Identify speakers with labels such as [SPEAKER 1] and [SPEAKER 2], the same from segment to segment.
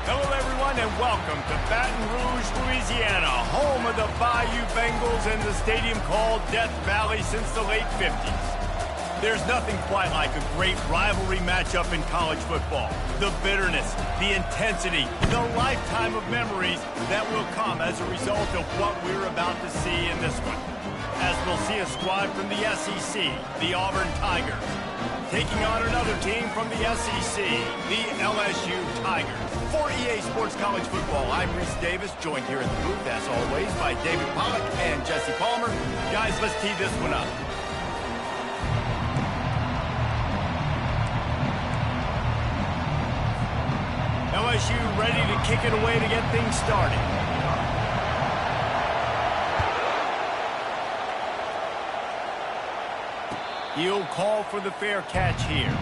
[SPEAKER 1] Hello, everyone, and welcome to Baton Rouge, Louisiana, home of the Bayou Bengals and the stadium called Death Valley since the late 50s. There's nothing quite like a great rivalry matchup in college football. The bitterness, the intensity, the lifetime of memories that will come as a result of what we're about to see in this one. As we'll see a squad from the SEC, the Auburn Tigers, taking on another team from the SEC, the LSU Tigers. For EA Sports College Football, I'm Reese Davis, joined here in the booth, as always, by David Pollack and Jesse Palmer. Guys, let's tee this one up. LSU ready to kick it away to get things started. He'll call for the fair catch here.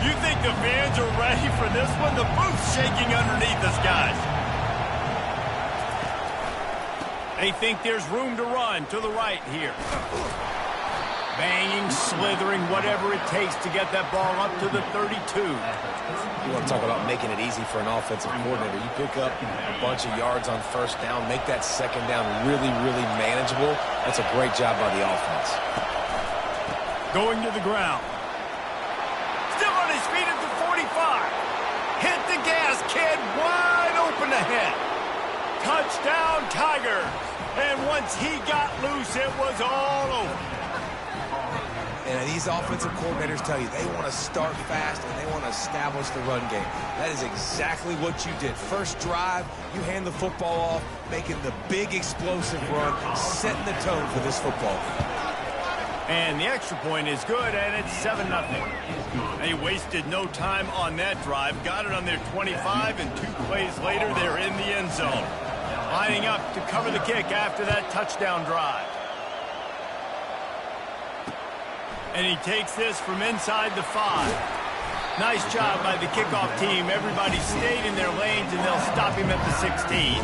[SPEAKER 1] You think the fans are ready for this one? The booth's shaking underneath us, guys. They think there's room to run to the right here. Banging, slithering, whatever it takes to get that ball up to the 32.
[SPEAKER 2] You want to talk about making it easy for an offensive coordinator. You pick up a bunch of yards on first down, make that second down really, really manageable. That's a great job by the offense.
[SPEAKER 1] Going to the ground. Still on his feet at the 45. Hit the gas, kid. Wide open ahead. Touchdown, Tigers. And once he got loose, it was all over.
[SPEAKER 2] And these offensive coordinators tell you they want to start fast and they want to establish the run game. That is exactly what you did. First drive, you hand the football off, making the big explosive run, setting the tone for this football.
[SPEAKER 1] And the extra point is good, and it's 7-0. They wasted no time on that drive. Got it on their 25, and 2 plays later, they're in the end zone. Lining up to cover the kick after that touchdown drive. And he takes this from inside the 5. Nice job by the kickoff team. Everybody stayed in their lanes, and they'll stop him at the 16.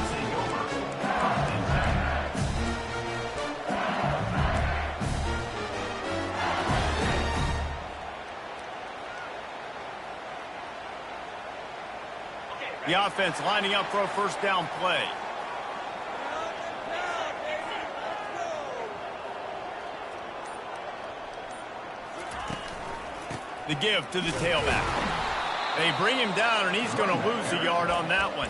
[SPEAKER 1] The offense lining up for a first down play. The give to the tailback. They bring him down, and he's going to lose a yard on that one.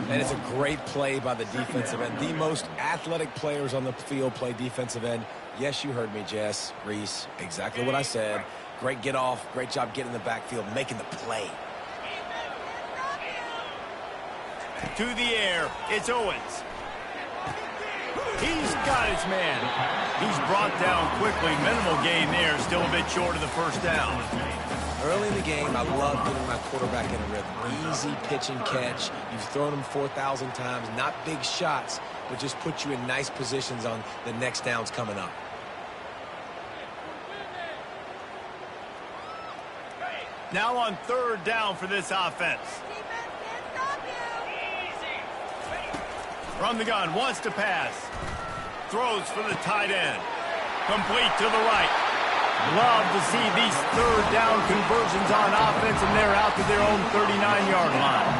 [SPEAKER 2] And it's a great play by the defensive end. The most athletic players on the field play defensive end. Yes, you heard me, Jess, Reese. Exactly what I said. Great get off. Great job getting in the backfield, making the play.
[SPEAKER 1] To the air, it's Owens. He's got his man. He's brought down quickly. Minimal gain there, still a bit short of the first down.
[SPEAKER 2] Early in the game, I love getting my quarterback in a rhythm. Easy pitch and catch. You've thrown him 4,000 times. Not big shots, but just put you in nice positions on the next downs coming up.
[SPEAKER 1] Now on third down for this offense. From the gun, wants to pass. Throws for the tight end. Complete to the right. Love to see these third down conversions on offense, and they're out to their own 39-yard line.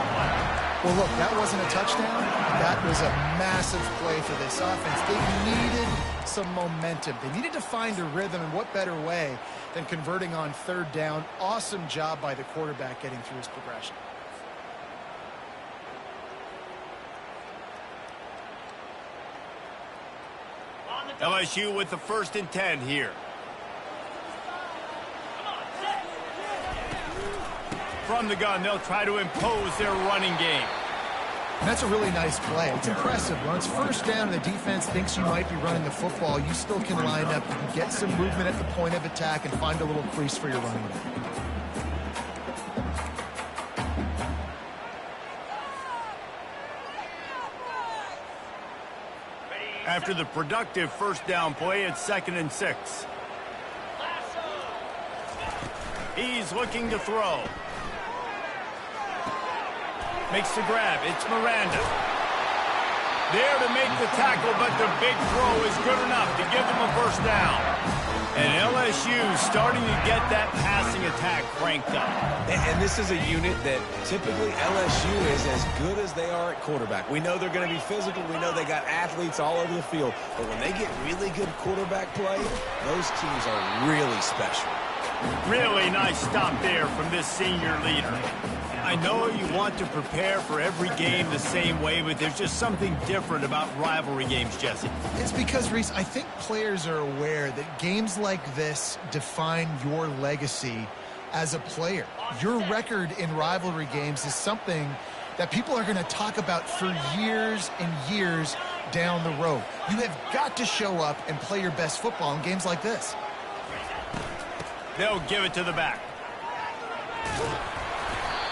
[SPEAKER 3] Well, look, that wasn't a touchdown. That was a massive play for this offense. They needed some momentum. They needed to find a rhythm, and what better way than converting on third down. Awesome job by the quarterback getting through his progression.
[SPEAKER 1] LSU with the 1st and 10 here. From the gun, they'll try to impose their running game.
[SPEAKER 3] And that's a really nice play. It's impressive. When it's 1st down and the defense thinks you might be running the football, you still can line up. You can get some movement at the point of attack and find a little crease for your running back.
[SPEAKER 1] After the productive 1st down play, it's 2nd and 6. He's looking to throw. Makes the grab. It's Miranda. There to make the tackle, but the big throw is good enough to give them a 1st down. And LSU starting to get that passing attack cranked up.
[SPEAKER 2] And this is a unit that typically LSU is as good as they are at quarterback. We know they're going to be physical. We know they got athletes all over the field. But when they get really good quarterback play, those teams are really special.
[SPEAKER 1] Really nice stop there from this senior leader. I know you want to prepare for every game the same way, but there's just something different about rivalry games, Jesse.
[SPEAKER 3] It's because, Reese, I think players are aware that games like this define your legacy as a player. Your record in rivalry games is something that people are going to talk about for years and years down the road. You have got to show up and play your best football in games like this.
[SPEAKER 1] They'll give it to the back.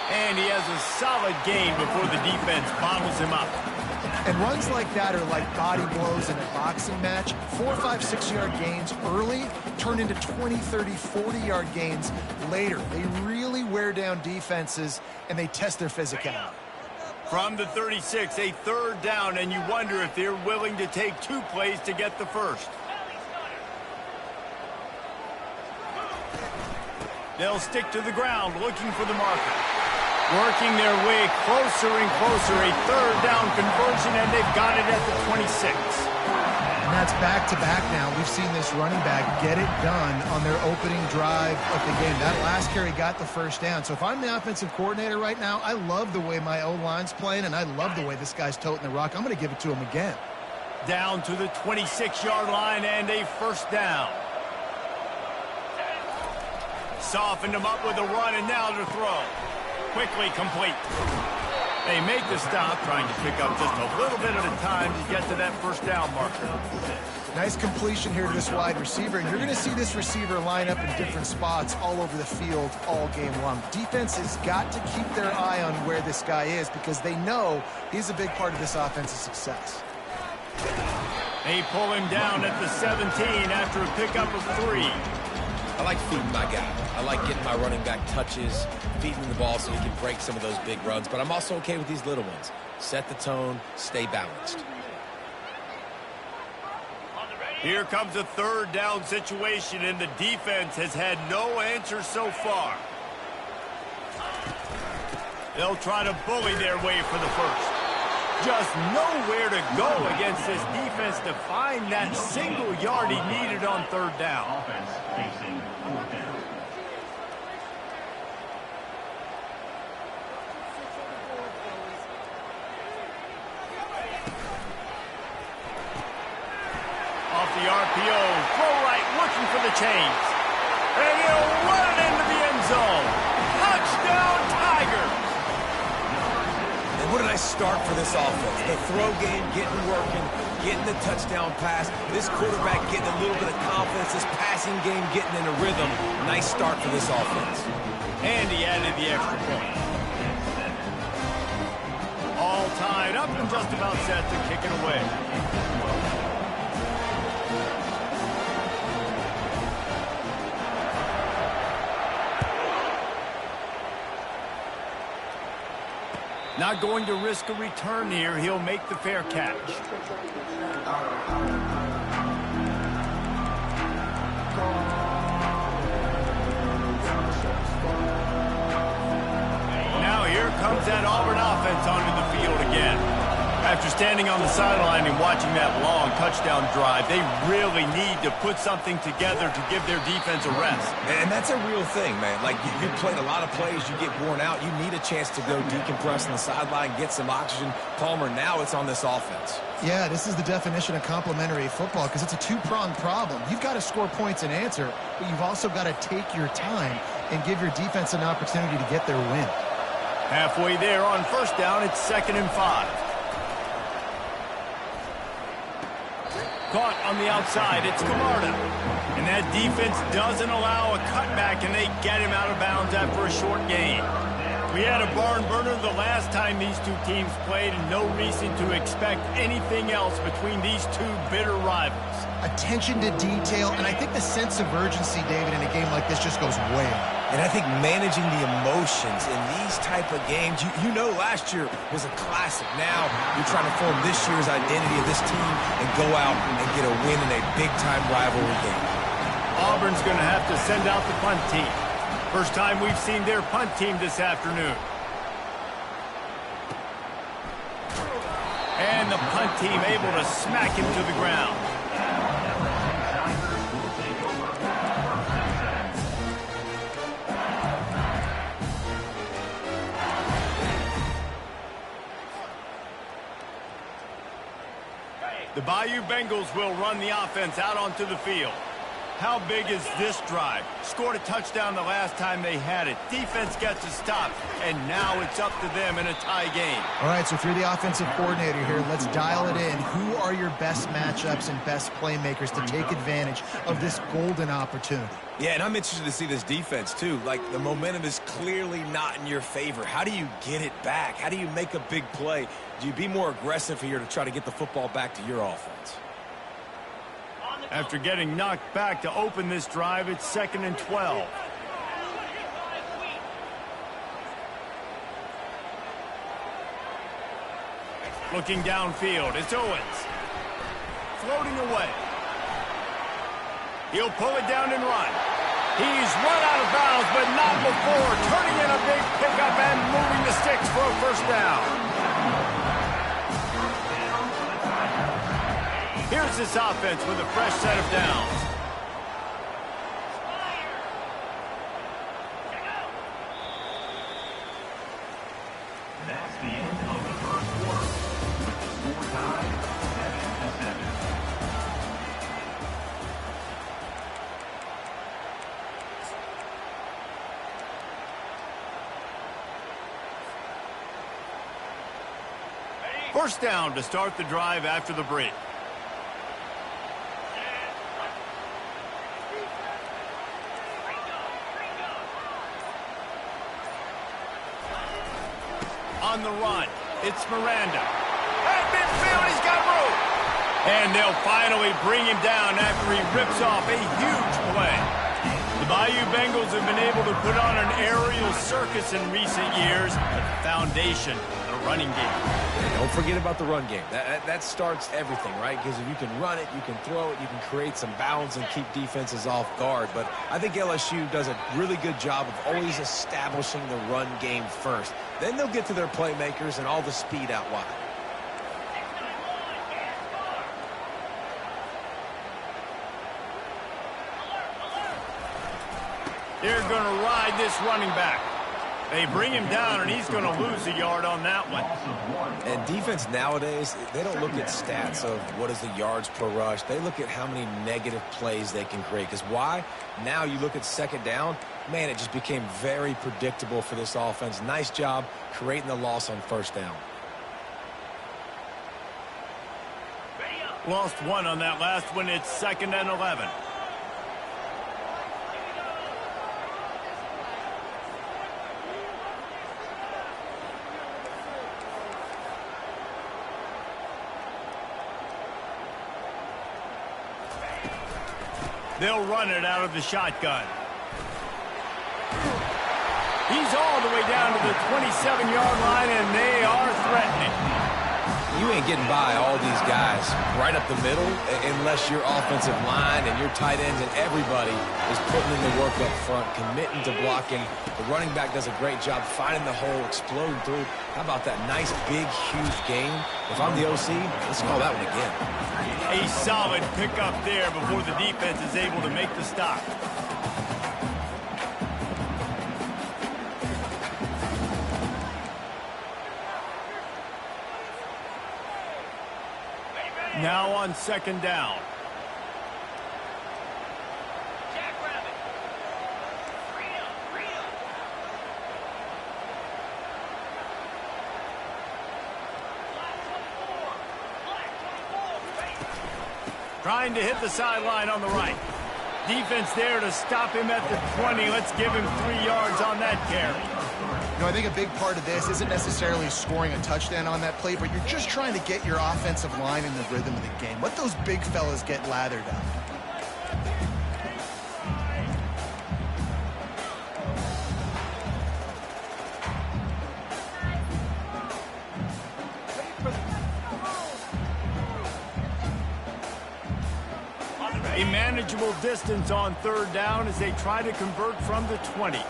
[SPEAKER 1] And he has a solid gain before the defense bottles him up.
[SPEAKER 3] And runs like that are like body blows in a boxing match. 4, 5, 6-yard gains early turn into 20, 30, 40-yard gains later. They really wear down defenses, and they test their physicality.
[SPEAKER 1] From the 36, a 3rd down, and you wonder if they're willing to take 2 plays to get the 1st. They'll stick to the ground, looking for the marker. Working their way closer and closer. A 3rd down conversion, and they've got it at the 26.
[SPEAKER 3] And that's back-to-back now. We've seen this running back get it done on their opening drive of the game. That last carry got the 1st down. So if I'm the offensive coordinator right now, I love the way my O-line's playing, and I love the way this guy's toting the rock. I'm going to give it to him again.
[SPEAKER 1] Down to the 26-yard line, and a 1st down. Softened him up with a run, and now to throw. Quickly complete. They make the stop, trying to pick up just a little bit at a time to get to that 1st down marker.
[SPEAKER 3] Nice completion here to this wide receiver, and you're going to see this receiver line up in different spots all over the field all game long. Defense has got to keep their eye on where this guy is because they know he's a big part of this offense's success.
[SPEAKER 1] They pull him down at the 17 after a pickup of 3.
[SPEAKER 2] I like feeding my guy. I like getting my running back touches, feeding him the ball so he can break some of those big runs. But I'm also okay with these little ones. Set the tone, stay balanced.
[SPEAKER 1] Here comes a 3rd down situation, and the defense has had no answer so far. They'll try to bully their way for the 1st. Just nowhere to go against this defense to find that single yard he needed on 3rd down. Off the RPO, throw right, looking for the chains. And he'll run it into the end zone. Touchdown, Tigers!
[SPEAKER 2] And what a nice start for this offense. The throw game getting working, getting the touchdown pass. This quarterback getting a little bit of confidence. This passing game getting in a rhythm. Nice start for this offense.
[SPEAKER 1] And he added the extra point. All tied up and just about set to kick it away. Not going to risk a return here. He'll make the fair catch. standing on the sideline and watching that long touchdown drive, they really need to put something together to give their defense a rest.
[SPEAKER 2] And that's a real thing, man. Like, you played a lot of plays, you get worn out, you need a chance to go decompress on the sideline, get some oxygen. Palmer, now it's on this offense.
[SPEAKER 3] Yeah, this is the definition of complementary football because it's a two-pronged problem. You've got to score points and answer, but you've also got to take your time and give your defense an opportunity to get their win.
[SPEAKER 1] Halfway there on first down, it's 2nd and 5. Caught on the outside, it's Camarda. And that defense doesn't allow a cutback, and they get him out of bounds after a short gain. We had a barn burner the last time these two teams played, and no reason to expect anything else between these two bitter rivals.
[SPEAKER 3] Attention to detail, and I think the sense of urgency, David, in a game like this just goes way up.
[SPEAKER 2] And I think managing the emotions in these type of games, you know last year was a classic. Now you're trying to form this year's identity of this team and go out and get a win in a big-time rivalry game.
[SPEAKER 1] Auburn's going to have to send out the punt team. First time we've seen their punt team this afternoon. And the punt team able to smack him to the ground. The Bayou Bengals will run the offense out onto the field. How big is this drive? Scored a touchdown the last time they had it. Defense gets a stop, and now it's up to them in a tie game.
[SPEAKER 3] All right, so if you're the offensive coordinator here, let's dial it in. Who are your best matchups and best playmakers to take advantage of this golden opportunity?
[SPEAKER 2] Yeah, and I'm interested to see this defense, too. Like, the momentum is clearly not in your favor. How do you get it back? How do you make a big play? Do you be more aggressive here to try to get the football back to your offense?
[SPEAKER 1] After getting knocked back to open this drive, it's 2nd and 12. Looking downfield, it's Owens. Floating away. He'll pull it down and run. He's run out of bounds, but not before turning in a big pickup and moving the sticks for a first down. Here's this offense with a fresh set of downs.
[SPEAKER 4] That's the end of the first quarter. Score time, 7-7.
[SPEAKER 1] First down to start the drive after the break. On the run, it's Miranda. At midfield, he's got room. And they'll finally bring him down after he rips off a huge play. The Bayou Bengals have been able to put on an aerial circus in recent years, but the foundation, the running game.
[SPEAKER 2] Don't forget about the run game. That starts everything, right? Because if you can run it, you can throw it, you can create some balance and keep defenses off guard. But I think LSU does a really good job of always establishing the run game first. Then they'll get to their playmakers and all the speed out wide.
[SPEAKER 1] They're going to ride this running back. They bring him down, and he's going to lose a yard on that one.
[SPEAKER 2] And defense nowadays, they don't look at stats of what is the yards per rush. They look at how many negative plays they can create. Because why? Now you look at second down, man, it just became very predictable for this offense. Nice job creating the loss on first down.
[SPEAKER 1] Lost one on that last one. It's 2nd and 11. They'll run it out of the shotgun. He's all the way down to the 27-yard line, and they are threatening.
[SPEAKER 2] You ain't getting by all these guys right up the middle unless your offensive line and your tight ends and everybody is putting in the work up front, committing to blocking. The running back does a great job finding the hole, exploding through. How about that nice, big, huge game? If I'm the OC, let's call that one again.
[SPEAKER 1] A solid pickup there before the defense is able to make the stop. Now on second down. Trying to hit the sideline on the right. Defense there to stop him at the 20. Let's give him 3 yards on that carry.
[SPEAKER 3] You know, I think a big part of this isn't necessarily scoring a touchdown on that play, but you're just trying to get your offensive line in the rhythm of the game. Let those big fellas get lathered up.
[SPEAKER 1] A manageable distance on third down as they try to convert from the 20.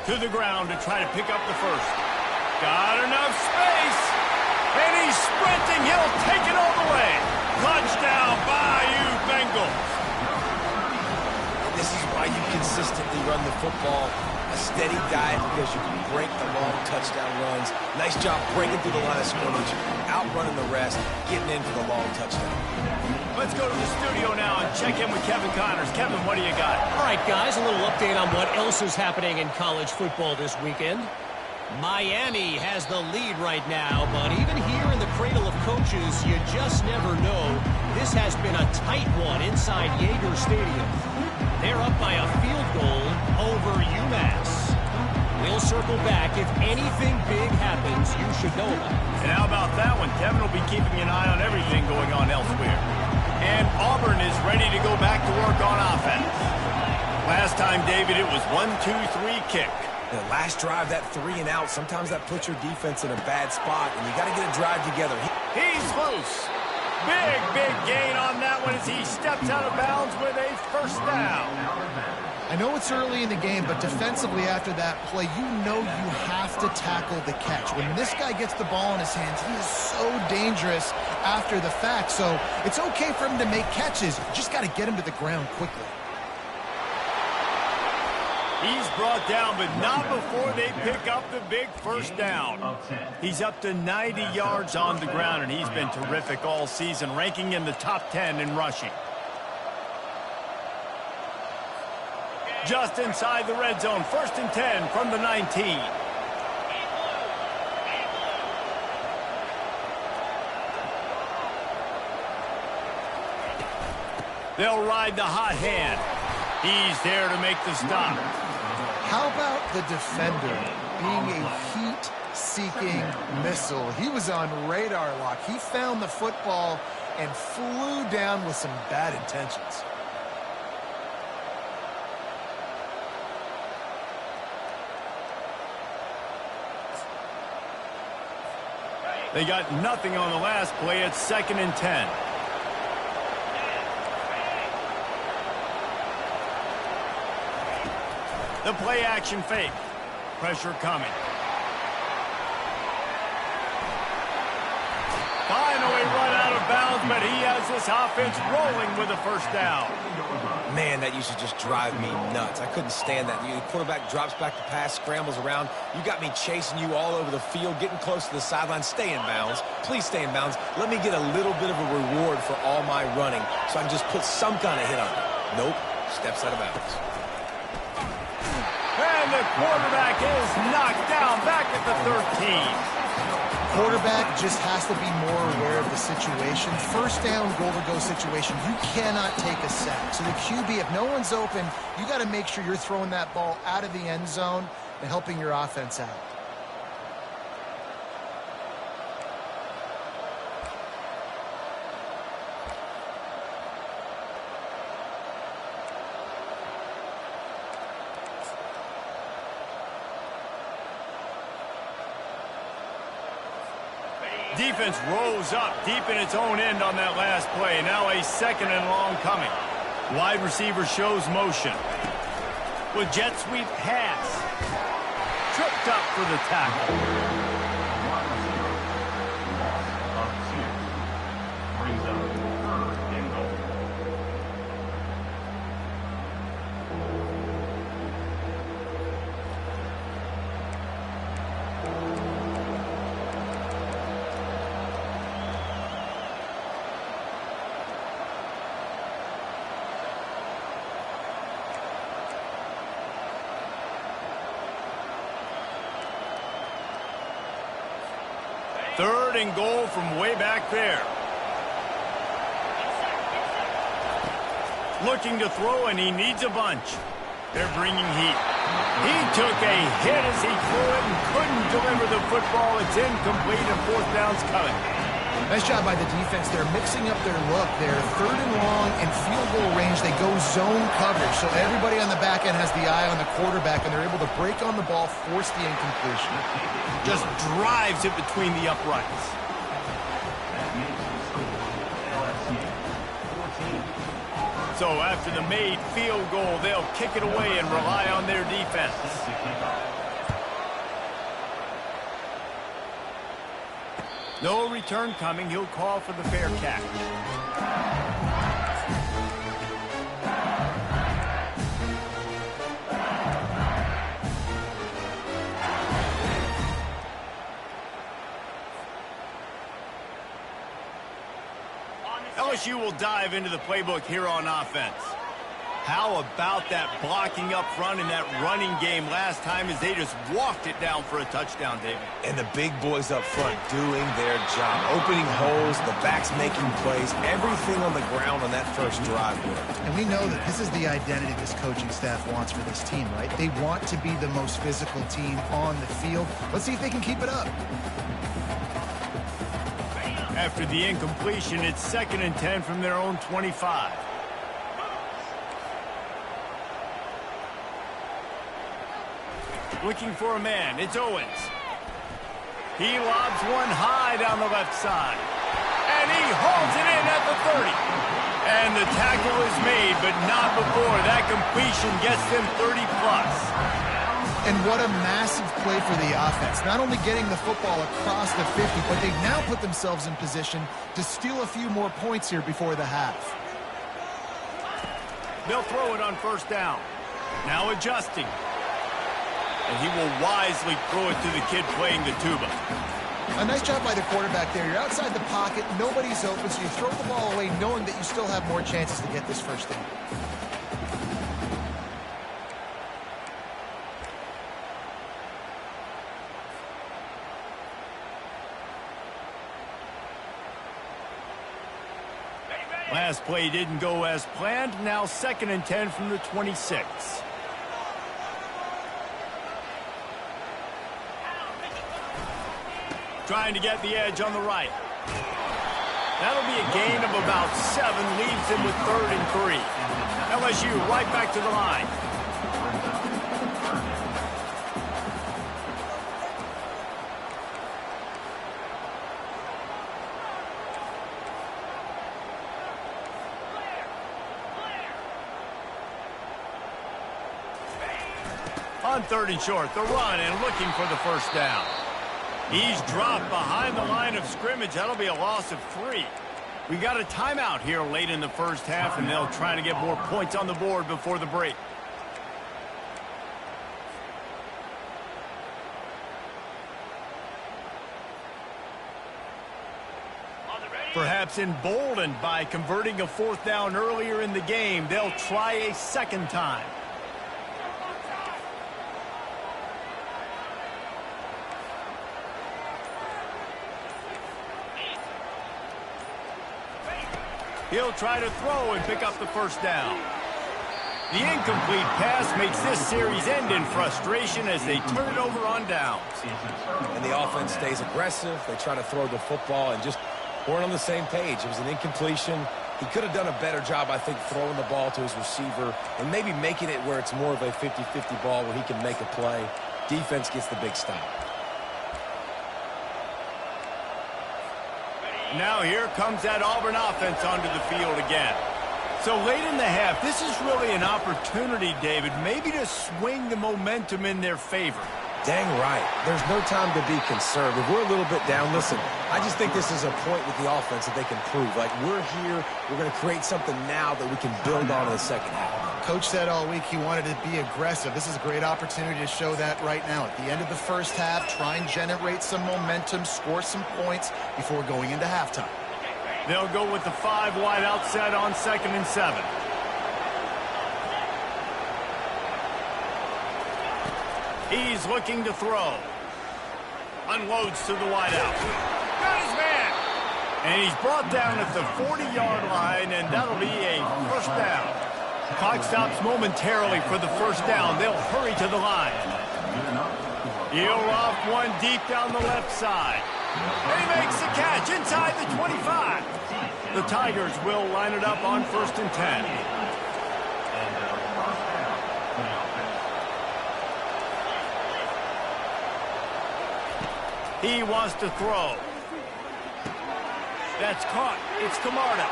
[SPEAKER 1] To the ground to try to pick up the first. Got enough space. And he's sprinting. He'll take it all the way. Touchdown, Bayou Bengals.
[SPEAKER 2] This is why you consistently run the football. A steady diet because you can break the long touchdown runs. Nice job breaking through the line of scrimmage, outrunning the rest, getting in for the long touchdown.
[SPEAKER 1] Let's go to the studio now and check in with Kevin Connors. Kevin, what do you got?
[SPEAKER 5] All right, guys, a little update on what else is happening in college football this weekend. Miami has the lead right now, but even here in the cradle of coaches, you just never know. This has been a tight one inside Yager Stadium. They're up by a field goal over UMass. We'll circle back. If anything big happens, you should know about it.
[SPEAKER 1] And how about that one? Kevin will be keeping an eye on everything going on elsewhere. And Auburn is ready to go back to work on offense. Last time, David, it was 1-2-3 kick.
[SPEAKER 2] The last drive, that 3 and out, sometimes that puts your defense in a bad spot, and you got to get a drive together.
[SPEAKER 1] He's loose. Big gain on that one as he steps out of bounds with a first down.
[SPEAKER 3] I know it's early in the game, but defensively after that play, you know you have to tackle the catch. When this guy gets the ball in his hands, he is so dangerous after the fact. So it's okay for him to make catches. You just got to get him to the ground quickly.
[SPEAKER 1] He's brought down, but not before they pick up the big first down. He's up to 90 yards on the ground, and he's been terrific all season, ranking in the top 10 in rushing. Just inside the red zone, 1st and 10 from the 19. They'll ride the hot hand. He's there to make the stop.
[SPEAKER 3] How about the defender being a heat-seeking missile? He was on radar lock. He found the football and flew down with some bad intentions.
[SPEAKER 1] They got nothing on the last play. It's 2nd and 10. The play action fake. Pressure coming. Finally run out of bounds, but he has this offense rolling with a first down.
[SPEAKER 2] Man, that used to just drive me nuts. I couldn't stand that. The quarterback drops back to pass, scrambles around. You got me chasing you all over the field, getting close to the sideline. Stay in bounds. Please stay in bounds. Let me get a little bit of a reward for all my running so I can just put some kind of hit on it. Nope. Steps out of bounds.
[SPEAKER 1] And the quarterback is knocked down back at the 13.
[SPEAKER 3] Quarterback just has to be more aware of the situation. First down, goal-to-go situation. You cannot take a sack. So the QB, if no one's open, you got to make sure you're throwing that ball out of the end zone and helping your offense out.
[SPEAKER 1] Defense rolls up deep in its own end on that last play. Now a second and long coming. Wide receiver shows motion. With jet sweep pass. Tripped up for the tackle.
[SPEAKER 4] Brings up 3rd and goal.
[SPEAKER 1] Third and goal from way back there. Looking to throw, and he needs a bunch. They're bringing heat. He took a hit as he threw it and couldn't deliver the football. It's incomplete, and 4th down's coming.
[SPEAKER 3] Nice job by the defense. They're mixing up their look. They're 3rd and long and field goal range. They go zone coverage. So everybody on the back end has the eye on the quarterback, and they're able to break on the ball, force the incompletion.
[SPEAKER 1] Just drives it between the uprights. So after the made field goal, they'll kick it away and rely on their defense. No return coming. He'll call for the fair catch. LSU will dive into the playbook here on offense. How about that blocking up front and that running game last time as they just walked it down for a touchdown, David?
[SPEAKER 2] And the big boys up front doing their job. Opening holes, the backs making plays, everything on the ground on that first drive worked.
[SPEAKER 3] And we know that this is the identity this coaching staff wants for this team, right? They want to be the most physical team on the field. Let's see if they can keep it up.
[SPEAKER 1] After the incompletion, it's 2nd and 10 from their own 25. Looking for a man. It's Owens. He lobs one high down the left side. And he holds it in at the 30. And the tackle is made, but not before. That completion gets them 30+.
[SPEAKER 3] And what a massive play for the offense. Not only getting the football across the 50, but they've now put themselves in position to steal a few more points here before the half.
[SPEAKER 1] They'll throw it on 1st down. Now adjusting. And he will wisely throw it to the kid playing the tuba.
[SPEAKER 3] A nice job by the quarterback there. You're outside the pocket, nobody's open, so you throw the ball away knowing that you still have more chances to get this 1st down.
[SPEAKER 1] Last play didn't go as planned. Now 2nd and 10 from the 26. Trying to get the edge on the right. That'll be a gain of about 7. Leaves him with 3rd and 3. LSU right back to the line. On 3rd and short, the run and looking for the 1st down. He's dropped behind the line of scrimmage. That'll be a loss of 3. We got a timeout here late in the 1st half, and they'll try to get more points on the board before the break. Perhaps emboldened by converting a 4th down earlier in the game, they'll try a 2nd time. He'll try to throw and pick up the 1st down. The incomplete pass makes this series end in frustration as they turn it over on downs.
[SPEAKER 2] And the offense stays aggressive. They try to throw the football and just weren't on the same page. It was an incompletion. He could have done a better job, I think, throwing the ball to his receiver and maybe making it where it's more of a 50-50 ball where he can make a play. Defense gets the big stop.
[SPEAKER 1] Now here comes that Auburn offense onto the field again. So late in the half, this is really an opportunity, David, maybe to swing the momentum in their favor.
[SPEAKER 2] Dang right. There's no time to be concerned. If we're a little bit down, listen, I just think this is a point with the offense that they can prove. Like, we're here, we're going to create something now that we can build on in the second half.
[SPEAKER 3] Coach said all week he wanted to be aggressive. This is a great opportunity to show that right now. At the end of the first half, try and generate some momentum, score some points before going into halftime.
[SPEAKER 1] They'll go with the 5 wide out set on 2nd and 7. He's looking to throw. Unloads to the wide out. Got his man. And he's brought down at the 40-yard line, and that'll be a first down. Clock stops momentarily for the first down. They'll hurry to the line. He'll off one deep down the left side. And he makes the catch inside the 25. The Tigers will line it up on 1st and 10. He wants to throw. That's caught. It's Camarda.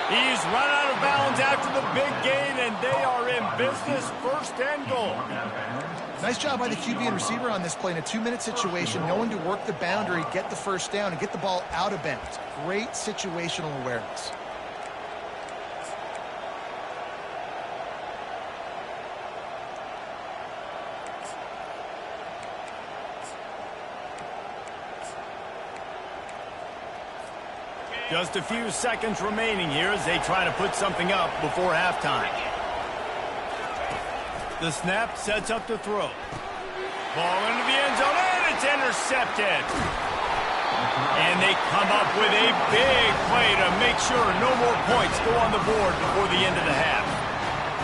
[SPEAKER 1] He's run out of bounds after the big gain, and they are in business. 1st and goal.
[SPEAKER 3] Nice job by the QB and receiver on this play in a 2-minute situation, knowing to work the boundary, get the first down, and get the ball out of bounds. Great situational awareness.
[SPEAKER 1] Just a few seconds remaining here as they try to put something up before halftime. The snap sets up to throw. Ball into the end zone, and it's intercepted. And they come up with a big play to make sure no more points go on the board before the end of the half.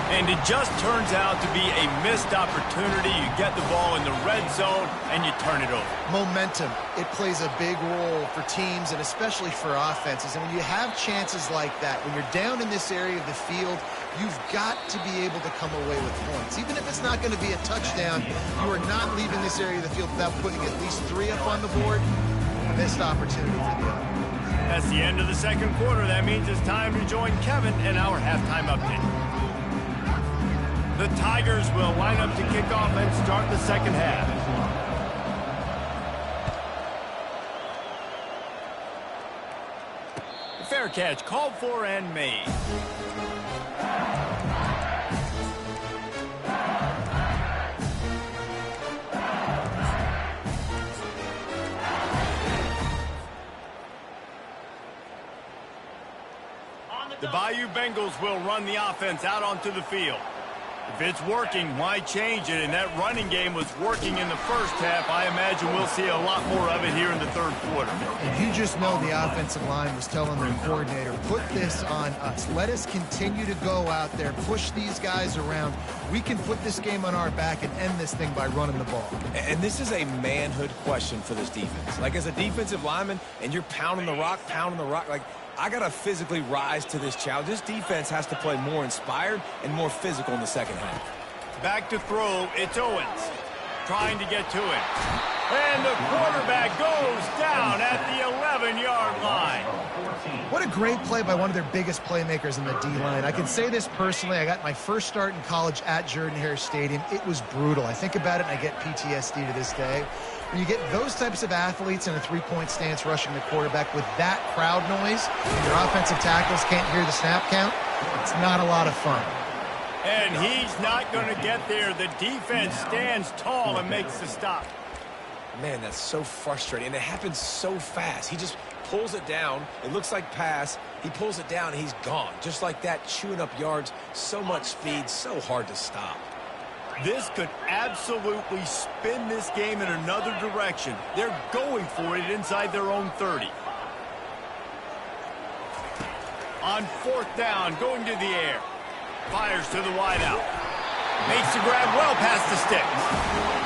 [SPEAKER 1] And it just turns out to be a missed opportunity. You get the ball in the red zone, and you turn it over.
[SPEAKER 3] Momentum. It plays a big role for teams and especially for offenses. And when you have chances like that, when you're down in this area of the field, you've got to be able to come away with points. Even if it's not going to be a touchdown, you are not leaving this area of the field without putting at least 3 up on the board. A missed opportunity for the other.
[SPEAKER 1] That's the end of the second quarter. That means it's time to join Kevin in our halftime update. The Tigers will line up to kick off and start the second half. Fair catch called for and made. The Bayou Bengals will run the offense out onto the field. If it's working, why change it? And that running game was working in the first half. I imagine we'll see a lot more of it here in the third quarter.
[SPEAKER 3] And you just know the offensive line was telling their coordinator, put this on us. Let us continue to go out there, push these guys around. We can put this game on our back and end this thing by running the ball.
[SPEAKER 2] And this is a manhood question for this defense. Like, as a defensive lineman, and you're pounding the rock, like, I got to physically rise to this challenge. This defense has to play more inspired and more physical in the second half.
[SPEAKER 1] Back to throw, it's Owens. Trying to get to it. And the quarterback goes down at the 11-yard line.
[SPEAKER 3] What a great play by one of their biggest playmakers in the D-line. I can say this personally. I got my first start in college at Jordan-Hare Stadium. It was brutal. I think about it and I get PTSD to this day. When you get those types of athletes in a three-point stance rushing the quarterback with that crowd noise, and your offensive tackles can't hear the snap count, it's not a lot of fun.
[SPEAKER 1] And he's not going to get there. The defense stands tall and makes the stop.
[SPEAKER 2] Man, that's so frustrating. And it happens so fast. He just pulls it down. It looks like pass. He pulls it down, and he's gone. Just like that, chewing up yards. So much speed, so hard to stop.
[SPEAKER 1] This could absolutely spin this game in another direction. They're going for it inside their own 30. On fourth down, going to the air. Fires to the wideout. Makes the grab well past the sticks.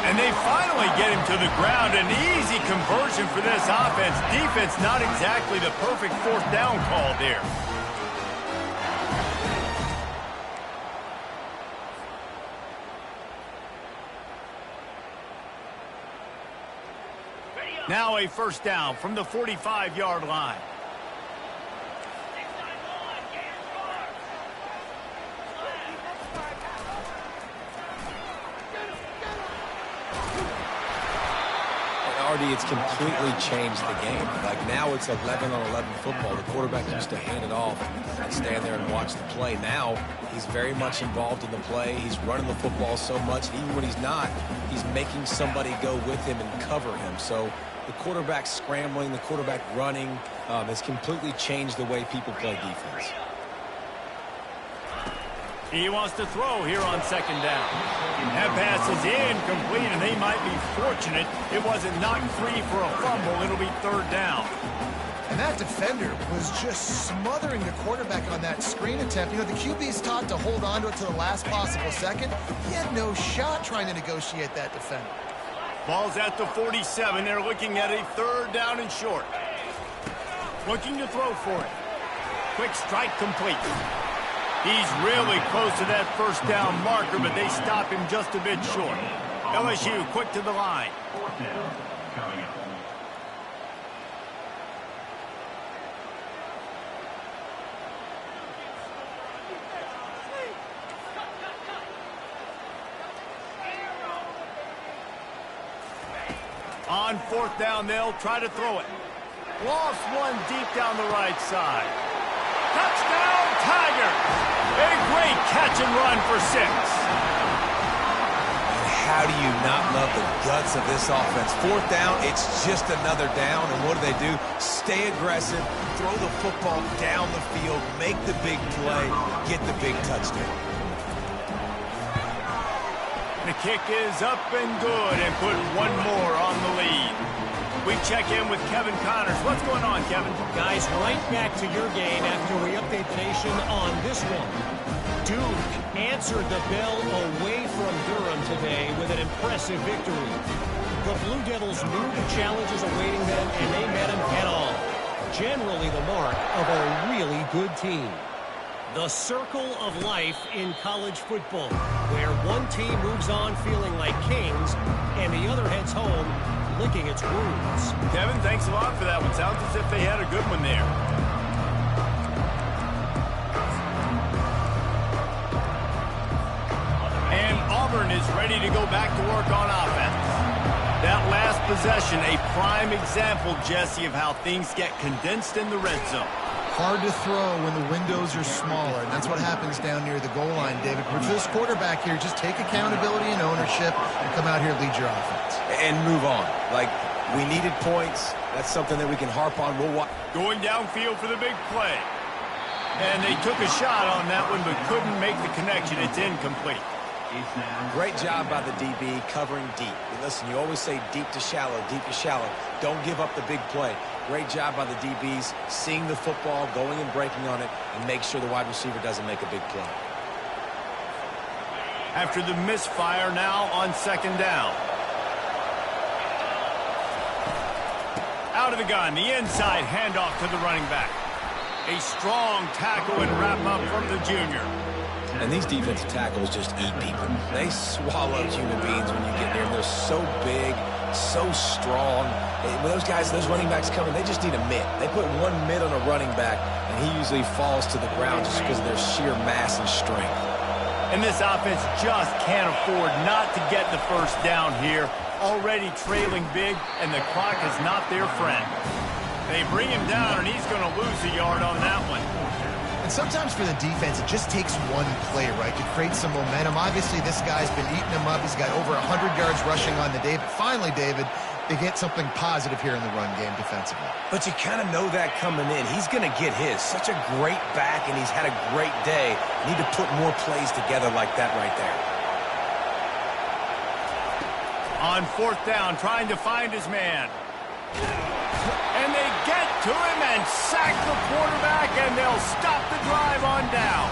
[SPEAKER 1] And they finally get him to the ground. An easy conversion for this offense. Defense not exactly the perfect fourth down call there. Now a first down from the 45-yard line.
[SPEAKER 2] RD, it's completely changed the game. Like now it's 11-on-11 football. The quarterback used to hand it off and stand there and watch the play. Now he's very much involved in the play. He's running the football so much. Even when he's not, he's making somebody go with him and cover him. So the quarterback scrambling, the quarterback running has completely changed the way people play defense.
[SPEAKER 1] He wants to throw here on second down. That pass is incomplete, and they might be fortunate it wasn't knocked free for a fumble. It'll be third down.
[SPEAKER 3] And that defender was just smothering the quarterback on that screen attempt. You know, the QB's taught to hold on to it to the last possible second. He had no shot trying to negotiate that defender.
[SPEAKER 1] Ball's at the 47. They're looking at a third down and short. Looking to throw for it. Quick strike complete. He's really close to that first down marker, but they stop him just a bit short. LSU quick to the line.
[SPEAKER 4] Fourth down coming up.
[SPEAKER 1] On fourth down, they'll try to throw it. Lost one deep down the right side. Touchdown, Tigers! A great catch and run for 6.
[SPEAKER 2] And how do you not love the guts of this offense? Fourth down, it's just another down. And what do? Stay aggressive, throw the football down the field, make the big play, get the big touchdown.
[SPEAKER 1] The kick is up and good and put one more on the lead. We check in with Kevin Connors. What's going on, Kevin?
[SPEAKER 5] Guys, right back to your game after we update the nation on this one. Duke answered the bell away from Durham today with an impressive victory. The Blue Devils knew the challenges awaiting them, and they met them head-on. Generally the mark of a really good team. The circle of life in college football, where one team moves on feeling like kings, and the other heads home licking its wounds.
[SPEAKER 1] Kevin, thanks a lot for that one. Sounds as if they had a good one there. And Auburn is ready to go back to work on offense. That last possession, a prime example, Jesse, of how things get condensed in the red zone.
[SPEAKER 3] Hard to throw when the windows are smaller, and that's what happens down near the goal line, David. But for this quarterback here, just take accountability and ownership and come out here and lead your offense.
[SPEAKER 2] And move on. Like, we needed points. That's something that we can harp on. We'll watch.
[SPEAKER 1] Going downfield for the big play. And they took a shot on that one, but couldn't make the connection. It's incomplete.
[SPEAKER 2] Great job by the DB covering deep. Listen, you always say deep to shallow, deep to shallow. Don't give up the big play. Great job by the DBs, seeing the football, going and breaking on it, and make sure the wide receiver doesn't make a big play.
[SPEAKER 1] After the misfire, now on second down. Out of the gun, the inside handoff to the running back. A strong tackle and wrap up from the junior.
[SPEAKER 2] And these defensive tackles just eat people. They swallow human beings when you get there. They're so big, so strong. When those guys, those running backs come in, they just need a mitt. They put one mitt on a running back, and he usually falls to the ground just because of their sheer mass and strength.
[SPEAKER 1] And this offense just can't afford not to get the first down here. Already trailing big, and the clock is not their friend. They bring him down, and he's going to lose a yard on that one.
[SPEAKER 3] And sometimes for the defense, it just takes one play, right, to create some momentum. Obviously, this guy's been eating him up. He's got over 100 yards rushing on the day. But finally, David, they get something positive here in the run game defensively.
[SPEAKER 2] But you kind of know that coming in. He's going to get his. Such a great back, and he's had a great day. Need to put more plays together like that right there.
[SPEAKER 1] On fourth down, trying to find his man. And they get to him and sack the quarterback, and they'll stop the drive on down.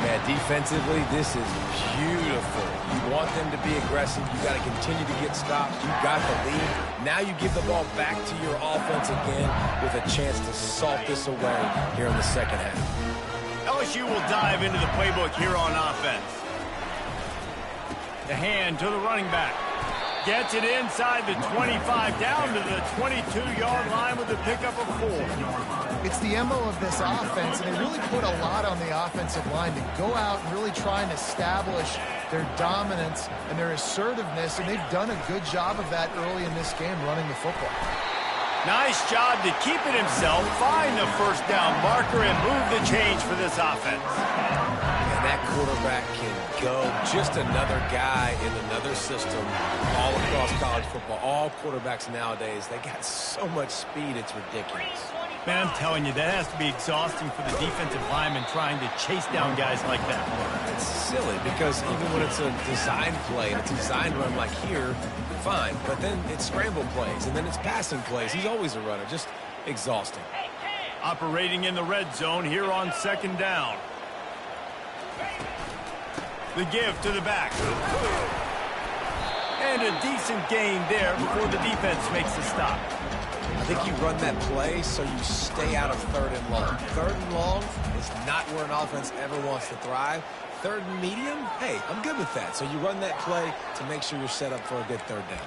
[SPEAKER 2] Man, defensively, this is beautiful. You want them to be aggressive. You got to continue to get stops. You got the lead. Now you give the ball back to your offense again with a chance to salt this away here in the second half.
[SPEAKER 1] LSU will dive into the playbook here on offense. The hand to the running back. Gets it inside the 25, down to the 22-yard line with a pickup of 4.
[SPEAKER 3] It's the MO of this offense, and they really put a lot on the offensive line to go out and really try and establish their dominance, and their assertiveness, and they've done a good job of that early in this game running the football.
[SPEAKER 1] Nice job to keep it himself, find the first down marker, and move the change for this offense.
[SPEAKER 2] And that quarterback can go. Just another guy in another system all across college football. All quarterbacks nowadays, they got so much speed, it's ridiculous.
[SPEAKER 1] Man, I'm telling you, that has to be exhausting for the defensive lineman trying to chase down guys like that.
[SPEAKER 2] It's silly because even when it's a design play and it's a design run like here, fine. But then it's scramble plays and then it's passing plays. He's always a runner. Just exhausting.
[SPEAKER 1] Operating in the red zone here on second down. The give to the back. And a decent gain there before the defense makes the stop.
[SPEAKER 2] I think you run that play so you stay out of third and long. Third and long is not where an offense ever wants to thrive. Third and medium, hey, I'm good with that. So you run that play to make sure you're set up for a good third down.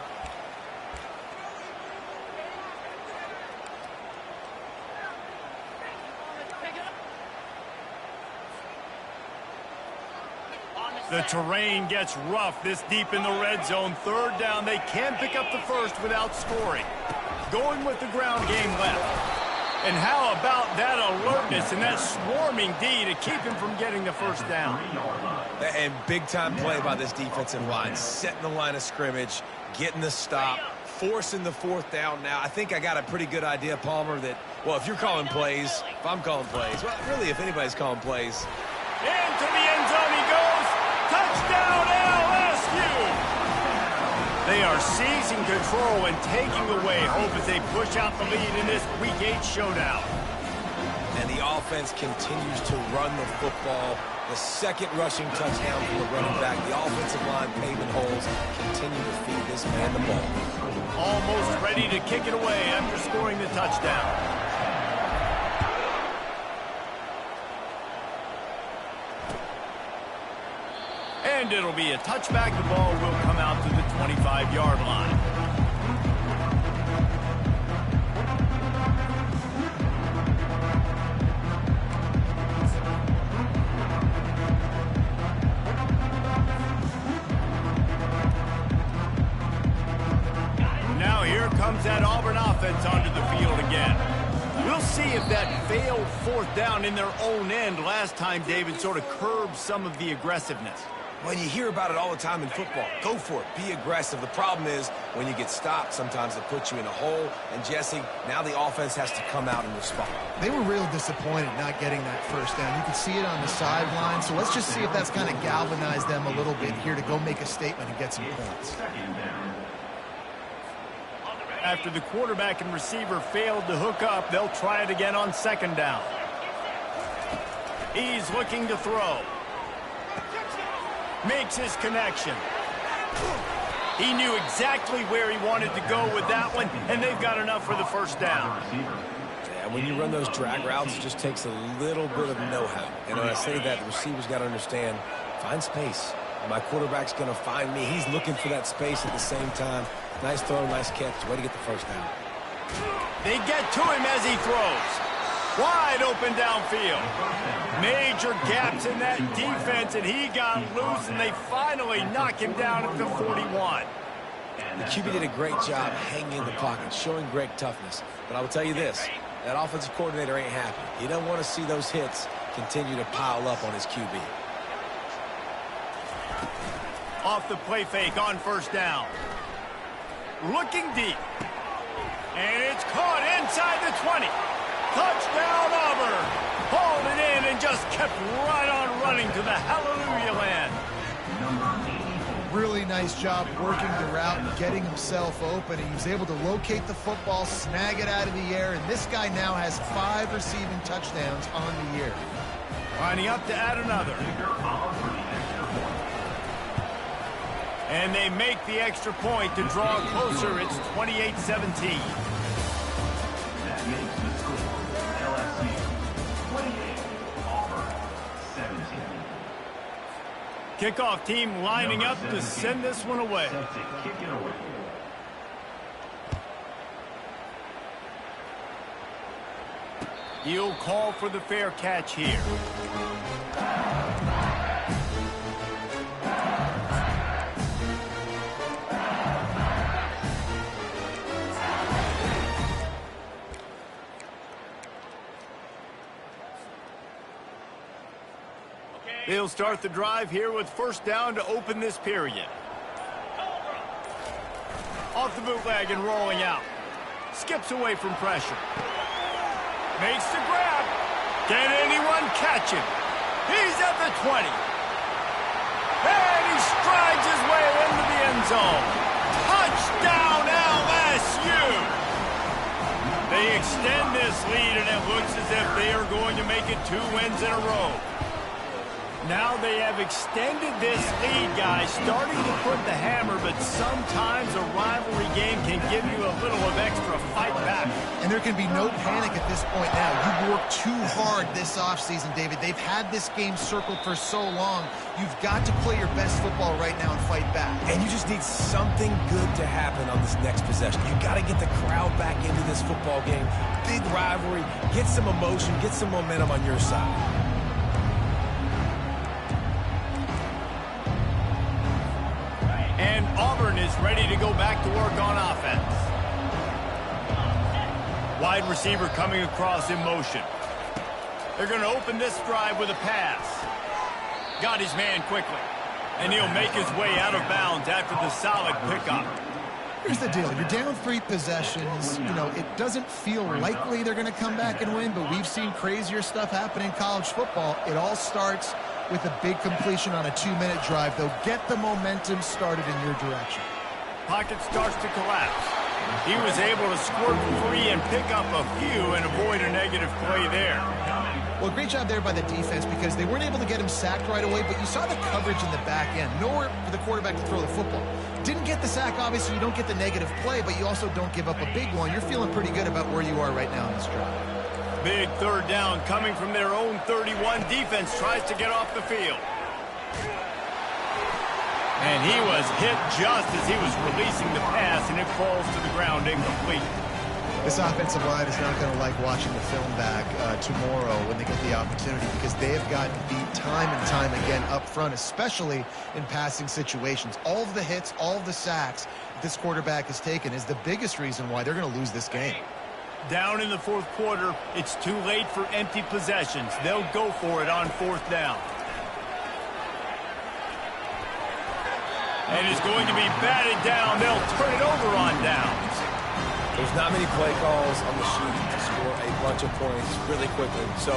[SPEAKER 1] The terrain gets rough this deep in the red zone. Third down, they can't pick up the first without scoring. Going with the ground game left. And how about that alertness and that swarming D to keep him from getting the first down?
[SPEAKER 2] And big-time play by this defensive line. Setting the line of scrimmage, getting the stop, forcing the fourth down now. I think I got a pretty good idea, Palmer, that, well, if you're calling plays, if I'm calling plays, well, really, if anybody's calling plays.
[SPEAKER 1] Into the end zone he goes. Touchdown, LSU! They are seizing control and taking away hope as they push out the lead in this Week 8 showdown.
[SPEAKER 2] And the offense continues to run the football. The second rushing touchdown from the running back. The offensive line paving holes. Continue to feed this man the ball.
[SPEAKER 1] Almost ready to kick it away after scoring the touchdown. And it'll be a touchback. The ball will come out to the 25-yard line. Now here comes that Auburn offense onto the field again. We'll see if that failed fourth down in their own end last time, David, sort of curbed some of the aggressiveness.
[SPEAKER 2] Well, you hear about it all the time in football. Go for it. Be aggressive. The problem is when you get stopped, sometimes it puts you in a hole. And, Jesse, now the offense has to come out and respond.
[SPEAKER 3] They were real disappointed not getting that first down. You could see it on the sideline. So let's just see if that's kind of galvanized them a little bit here to go make a statement and get some points.
[SPEAKER 1] After the quarterback and receiver failed to hook up, they'll try it again on second down. He's looking to throw. Makes his connection. He knew exactly where he wanted to go with that one, and they've got enough for the first down.
[SPEAKER 2] Yeah, when you run those drag routes, it just takes a little bit of know-how. And when I say that, the receiver's got to understand, find space. My quarterback's going to find me. He's looking for that space at the same time. Nice throw, nice catch. Way to get the first down.
[SPEAKER 1] They get to him as he throws. Wide open downfield. Major gaps in that defense, and he got loose, and they finally knock him down at the 41.
[SPEAKER 2] The QB did a great job hanging in the pocket, showing great toughness. But I will tell you this, that offensive coordinator ain't happy. He doesn't want to see those hits continue to pile up on his QB.
[SPEAKER 1] Off the play fake on first down. Looking deep. And it's caught inside the 20. Touchdown, Auburn. Hauled it in and just kept right on running to the hallelujah land.
[SPEAKER 3] Really nice job working the route and getting himself open. He was able to locate the football, snag it out of the air, and this guy now has 5 receiving touchdowns on the year.
[SPEAKER 1] Lining up to add another. And they make the extra point to draw closer. It's 28-17.
[SPEAKER 4] That makes the score LSU 28, Auburn 17.
[SPEAKER 1] Kickoff team lining up to send this one away.
[SPEAKER 4] Set to kick it away.
[SPEAKER 1] He'll call for the fair catch here. He'll start the drive here with first down to open this period. Off the bootleg and rolling out. Skips away from pressure. Makes the grab. Can anyone catch him? He's at the 20. And he strides his way into the end zone. Touchdown, LSU! They extend this lead, and it looks as if they are going to make it 2 wins in a row. Now they have extended this lead, guys, starting to put the hammer, but sometimes a rivalry game can give you a little of extra fight back.
[SPEAKER 3] And there can be no panic at this point now. You worked too hard this offseason, David. They've had this game circled for so long. You've got to play your best football right now and fight back.
[SPEAKER 2] And you just need something good to happen on this next possession. You got to get the crowd back into this football game. Big rivalry. Get some emotion. Get some momentum on your side.
[SPEAKER 1] And Auburn is ready to go back to work on offense. Wide receiver coming across in motion. They're going to open this drive with a pass. Got his man quickly. And he'll make his way out of bounds after the solid pickup.
[SPEAKER 3] Here's the deal. You're down 3 possessions. You know, it doesn't feel likely they're going to come back and win, but we've seen crazier stuff happen in college football. It all starts with a big completion on a 2-minute drive. They'll get the momentum started in your direction.
[SPEAKER 1] Pocket starts to collapse. He was able to squirt free and pick up a few and avoid a negative play there.
[SPEAKER 3] Well, great job there by the defense because they weren't able to get him sacked right away, but you saw the coverage in the back end. Nowhere for the quarterback to throw the football. Didn't get the sack, obviously. You don't get the negative play, but you also don't give up a big one. You're feeling pretty good about where you are right now in this drive.
[SPEAKER 1] Big third down coming from their own 31. Defense tries to get off the field. And he was hit just as he was releasing the pass, and it falls to the ground incomplete.
[SPEAKER 3] This offensive line is not going to like watching the film back tomorrow when they get the opportunity because they have gotten beat time and time again up front, especially in passing situations. All of the hits, all of the sacks this quarterback has taken is the biggest reason why they're going to lose this game.
[SPEAKER 1] Down in the fourth quarter, it's too late for empty possessions. They'll go for it on 4th down. And it's going to be batted down. They'll turn it over on downs.
[SPEAKER 2] There's not many play calls on the sheet to score a bunch of points really quickly. So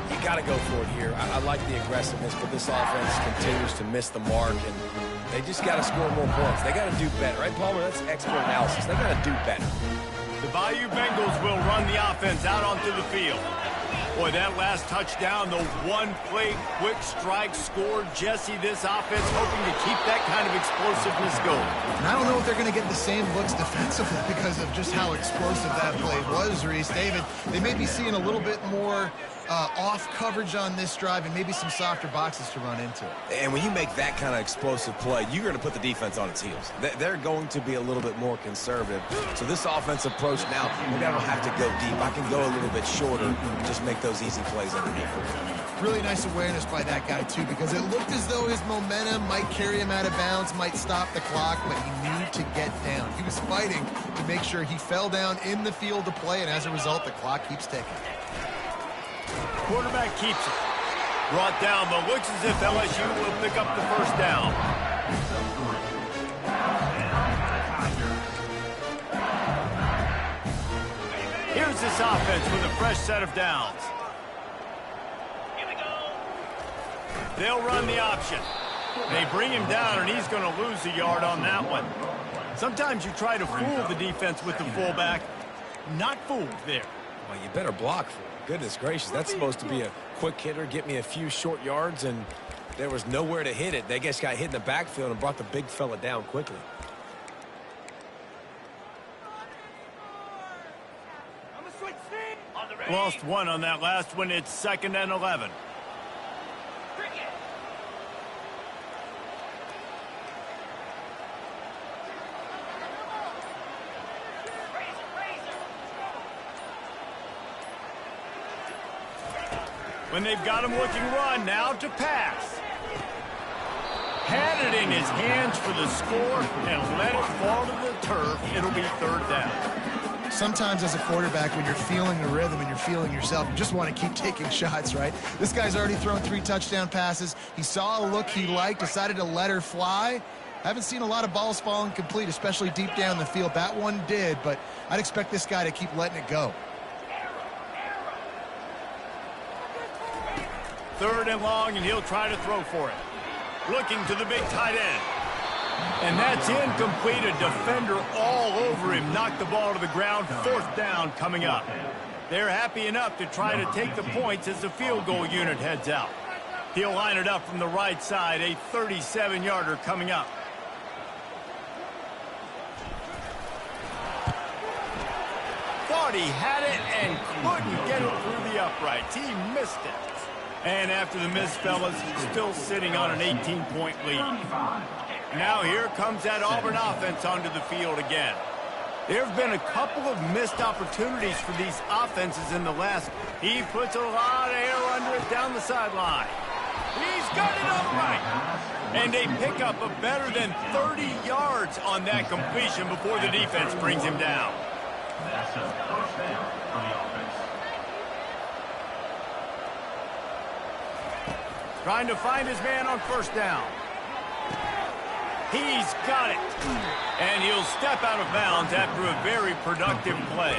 [SPEAKER 2] you got to go for it here. I like the aggressiveness, but this offense continues to miss the mark, and they just got to score more points. They got to do better. Right, Palmer? That's expert analysis. They got to do better.
[SPEAKER 1] The Bayou Bengals will run the offense out onto the field. Boy, that last touchdown, the one-play quick strike scored. Jesse, this offense hoping to keep that kind of explosiveness going.
[SPEAKER 3] And I don't know if they're going to get the same looks defensively because of just how explosive that play was, Reese. David, they may be seeing a little bit more off coverage on this drive and maybe some softer boxes to run into.
[SPEAKER 2] And when you make that kind of explosive play, you're going to put the defense on its heels. They're going to be a little bit more conservative. So this offense approach now, maybe I don't have to go deep. I can go a little bit shorter and just make those easy plays underneath.
[SPEAKER 3] Really nice awareness by that guy, too, because it looked as though his momentum might carry him out of bounds, might stop the clock, but he knew to get down. He was fighting to make sure he fell down in the field to play, and as a result, the clock keeps ticking.
[SPEAKER 1] Quarterback keeps it. Brought down, but looks as if LSU will pick up the first down. Here's this offense with a fresh set of downs. They'll run the option. They bring him down, and he's going to lose a yard on that one. Sometimes you try to fool the defense with the fullback. Not fooled there.
[SPEAKER 2] Well, you better block for it. Goodness gracious, that's supposed to be a quick hitter, get me a few short yards, and there was nowhere to hit it. They just got hit in the backfield and brought the big fella down quickly.
[SPEAKER 1] Lost one on that last one. It's 2nd and 11. When they've got him looking run, now to pass. Had it in his hands for the score and let it fall to the turf. It'll be 3rd down.
[SPEAKER 3] Sometimes as a quarterback, when you're feeling the rhythm and you're feeling yourself, you just want to keep taking shots, right? This guy's already thrown 3 touchdown passes. He saw a look he liked, decided to let her fly. Haven't seen a lot of balls falling complete, especially deep down the field. That one did, but I'd expect this guy to keep letting it go.
[SPEAKER 1] 3rd and long, and he'll try to throw for it. Looking to the big tight end. And that's incomplete. A defender all over him. Knocked the ball to the ground. 4th down coming up. They're happy enough to try to take the points as the field goal unit heads out. He'll line it up from the right side. A 37-yarder coming up. Thought he had it and couldn't get it through the uprights. He missed it. And after the miss, fellas, still sitting on an 18-point lead. Now here comes that Auburn offense onto the field again. There have been a couple of missed opportunities for these offenses in the last. He puts a lot of air under it down the sideline. He's got it on the right. And they pick up a better than 30 yards on that completion before the defense brings him down.
[SPEAKER 4] That's a first down for the offense.
[SPEAKER 1] Trying to find his man on 1st down. He's got it. And he'll step out of bounds after a very productive play.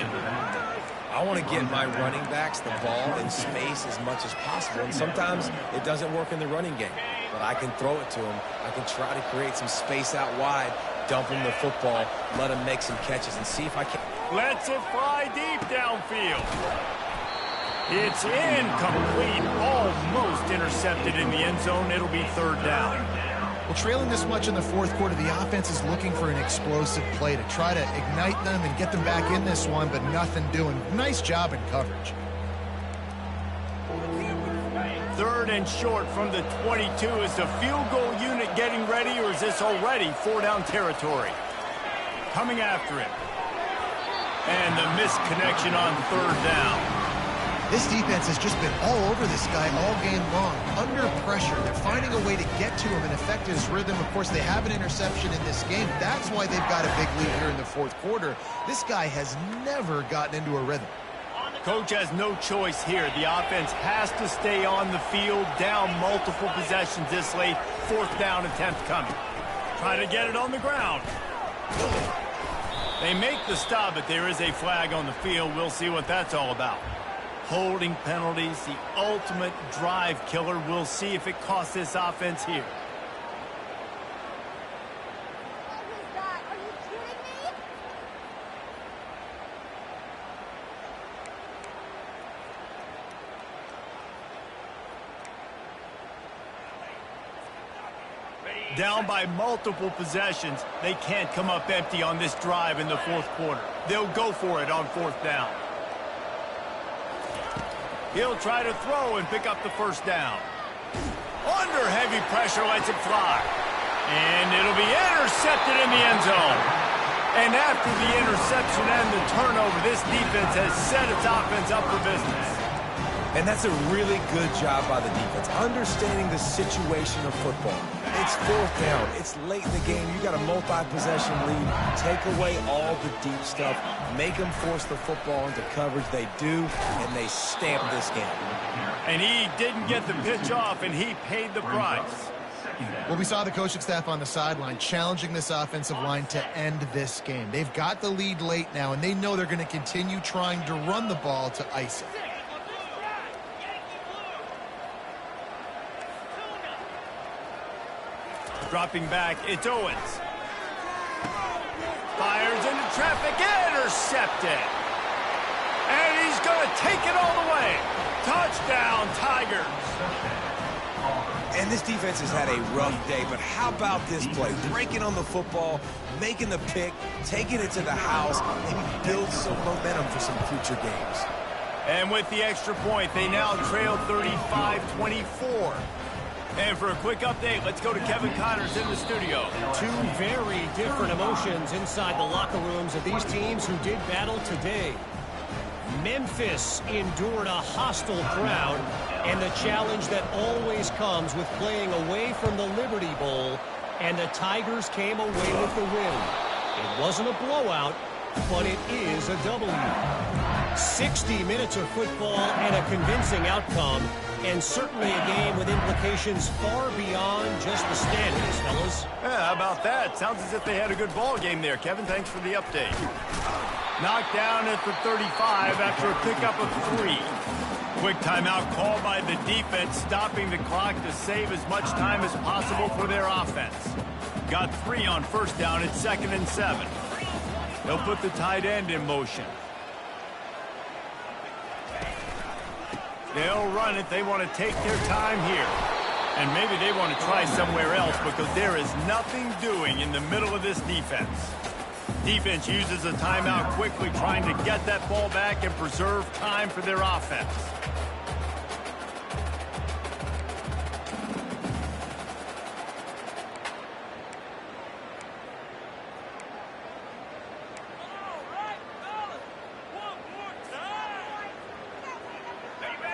[SPEAKER 2] I want to get my running backs the ball in space as much as possible. And sometimes it doesn't work in the running game. But I can throw it to him. I can try to create some space out wide, dump him the football, let him make some catches, and see if I can.
[SPEAKER 1] Lets it fly deep downfield. It's incomplete. Almost intercepted in the end zone. It'll be 3rd down.
[SPEAKER 3] Well, trailing this much in the 4th quarter, the offense is looking for an explosive play to try to ignite them and get them back in this one, but nothing doing. Nice job in coverage.
[SPEAKER 1] 3rd and short from the 22. Is the field goal unit getting ready, or is this already 4-down territory? Coming after it. And the missed connection on 3rd down.
[SPEAKER 3] This defense has just been all over this guy all game long. Under pressure, they're finding a way to get to him and affect his rhythm. Of course, they have an interception in this game. That's why they've got a big lead here in the 4th quarter. This guy has never gotten into a rhythm.
[SPEAKER 1] Coach has no choice here. The offense has to stay on the field, down multiple possessions this late. 4th down attempt coming. Try to get it on the ground. They make the stop, but there is a flag on the field. We'll see what that's all about. Holding penalties, the ultimate drive killer. We'll see if it costs this offense here.
[SPEAKER 6] Are you kidding me?
[SPEAKER 1] Down by multiple possessions. They can't come up empty on this drive in the 4th quarter. They'll go for it on 4th down. He'll try to throw and pick up the 1st down. Under heavy pressure, lets it fly. And it'll be intercepted in the end zone. And after the interception and the turnover, this defense has set its offense up for business.
[SPEAKER 2] And that's a really good job by the defense, understanding the situation of football. It's 4th down. It's late in the game. You got a multi-possession lead. Take away all the deep stuff. Make them force the football into coverage. They do, and they stamp this game.
[SPEAKER 1] And he didn't get the pitch off, and he paid the price.
[SPEAKER 3] Well, we saw the coaching staff on the sideline challenging this offensive line to end this game. They've got the lead late now, and they know they're going to continue trying to run the ball to ice it.
[SPEAKER 1] Dropping back, it's Owens. Fires into traffic, intercepted. And he's going to take it all the way. Touchdown, Tigers.
[SPEAKER 2] And this defense has had a rough day, but how about this play? Breaking on the football, making the pick, taking it to the house, maybe build some momentum for some future games.
[SPEAKER 1] And with the extra point, they now trail 35-24. And for a quick update, let's go to Kevin Connors in the studio.
[SPEAKER 5] 2 very different emotions inside the locker rooms of these teams who did battle today. Memphis endured a hostile crowd and the challenge that always comes with playing away from the Liberty Bowl, and the Tigers came away with the win. It wasn't a blowout, but it is a W. 60 minutes of football and a convincing outcome, and certainly a game with implications far beyond just the standings, fellas.
[SPEAKER 1] Yeah, how about that? Sounds as if they had a good ball game there, Kevin. Thanks for the update. Knocked down at the 35 after a pickup of 3. Quick timeout called by the defense, stopping the clock to save as much time as possible for their offense. Got 3 on first down at 2nd and 7. They'll put the tight end in motion. They'll run it. They want to take their time here. And maybe they want to try somewhere else because there is nothing doing in the middle of this defense. Defense uses a timeout quickly, trying to get that ball back and preserve time for their offense.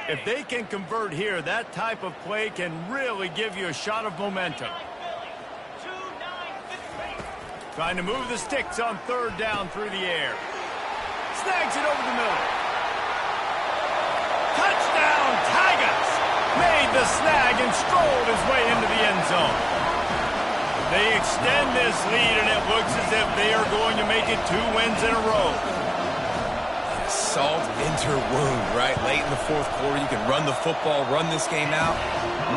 [SPEAKER 1] If they can convert here, that type of play can really give you a shot of momentum. Trying to move the sticks on 3rd down through the air. Snags it over the middle. Touchdown, Tigers! Made the snag and strolled his way into the end zone. They extend this lead, and it looks as if they are going to make it 2 wins in a row.
[SPEAKER 2] Salt into wound, right? Late in the 4th quarter, you can run the football, run this game out.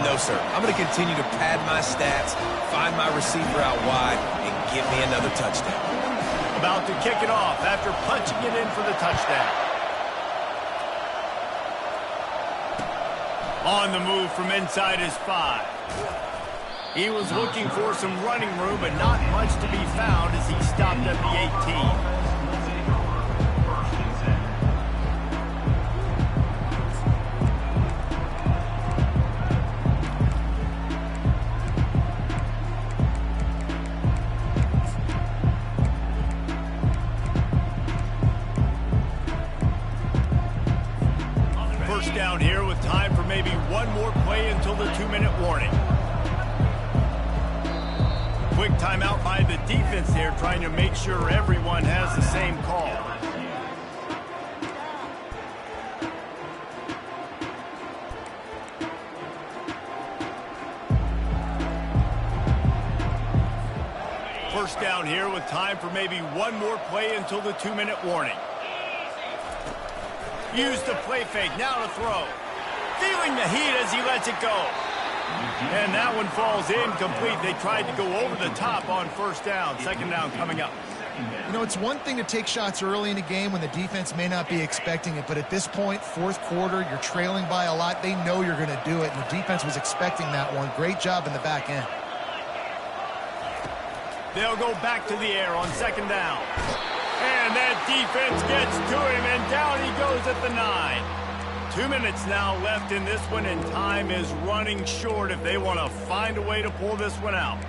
[SPEAKER 2] No, sir. I'm going to continue to pad my stats, find my receiver out wide, and give me another touchdown.
[SPEAKER 1] About to kick it off after punching it in for the touchdown. On the move from inside his 5. He was looking for some running room, but not much to be found as he stopped at the 18. Down here with time for maybe one more play until the 2-minute warning. Quick timeout by the defense there, trying to make sure everyone has the same call. First down here with time for maybe one more play until the 2-minute warning. Use the play fake, now to throw. Feeling the heat as he lets it go. And that one falls incomplete. They tried to go over the top on 1st down. 2nd down coming up.
[SPEAKER 3] You know, it's one thing to take shots early in a game when the defense may not be expecting it, but at this point, 4th quarter, you're trailing by a lot. They know you're going to do it, and the defense was expecting that one. Great job in the back end.
[SPEAKER 1] They'll go back to the air on 2nd down. And that defense gets to him, and down he goes at the 9. 2 minutes now left in this one, and time is running short if they want to find a way to pull this one out.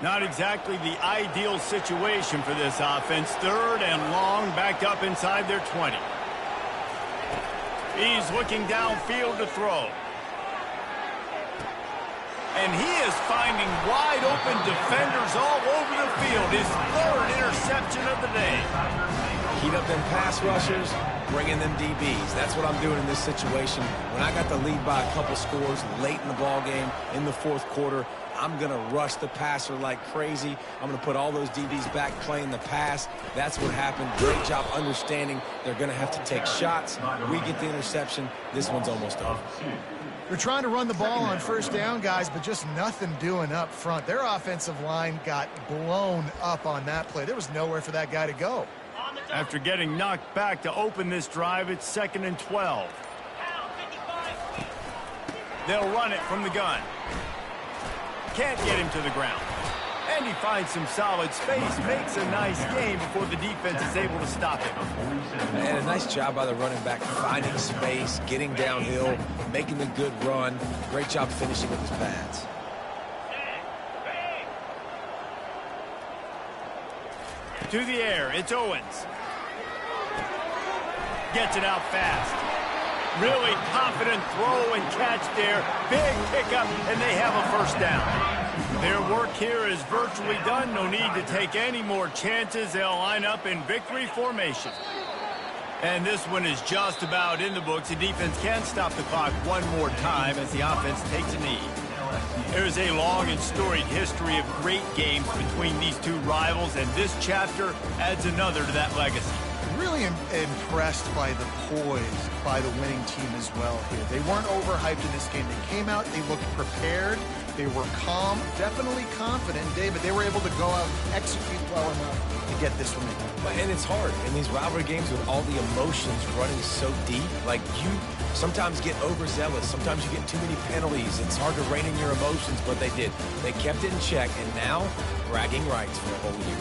[SPEAKER 1] Not exactly the ideal situation for this offense. 3rd and long, back up inside their 20. He's looking downfield to throw. And he is finding wide open defenders all over the field. His 3rd interception of the day.
[SPEAKER 2] Heat up them pass rushers, bring in them DBs. That's what I'm doing in this situation. When I got the lead by a couple scores late in the ball game, in the 4th quarter, I'm going to rush the passer like crazy. I'm going to put all those DBs back playing the pass. That's what happened. Great job understanding they're going to have to take shots. We get the interception. This one's almost over.
[SPEAKER 3] They're trying to run the ball on 1st down, guys, but just nothing doing up front. Their offensive line got blown up on that play. There was nowhere for that guy to go.
[SPEAKER 1] After getting knocked back to open this drive, it's 2nd and 12. They'll run it from the gun. Can't get him to the ground. And he finds some solid space, makes a nice game before the defense is able to stop him.
[SPEAKER 2] And a nice job by the running back, finding space, getting downhill, making the good run. Great job finishing with his pads.
[SPEAKER 1] To the air, it's Owens. Gets it out fast. Really confident throw and catch there. Big pickup, and they have a first down. Their work here is virtually done. No need to take any more chances. They'll line up in victory formation. And this one is just about in the books. The defense can stop the clock one more time as the offense takes a knee. There's a long and storied history of great games between these two rivals, and this chapter adds another to that legacy.
[SPEAKER 3] Really impressed by the poise by the winning team as well here. They weren't overhyped in this game. They came out, they looked prepared, they were calm, definitely confident. David, they were able to go out and execute well enough to get this one.
[SPEAKER 2] And it's hard in these rivalry games with all the emotions running so deep. Like, you sometimes get overzealous. Sometimes you get too many penalties. It's hard to rein in your emotions, but they did. They kept it in check, and now bragging rights for a whole year.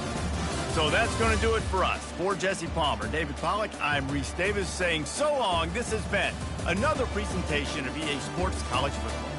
[SPEAKER 1] So that's going to do it for us. For Jesse Palmer, David Pollack, I'm Reese Davis saying so long. This has been another presentation of EA Sports College Football.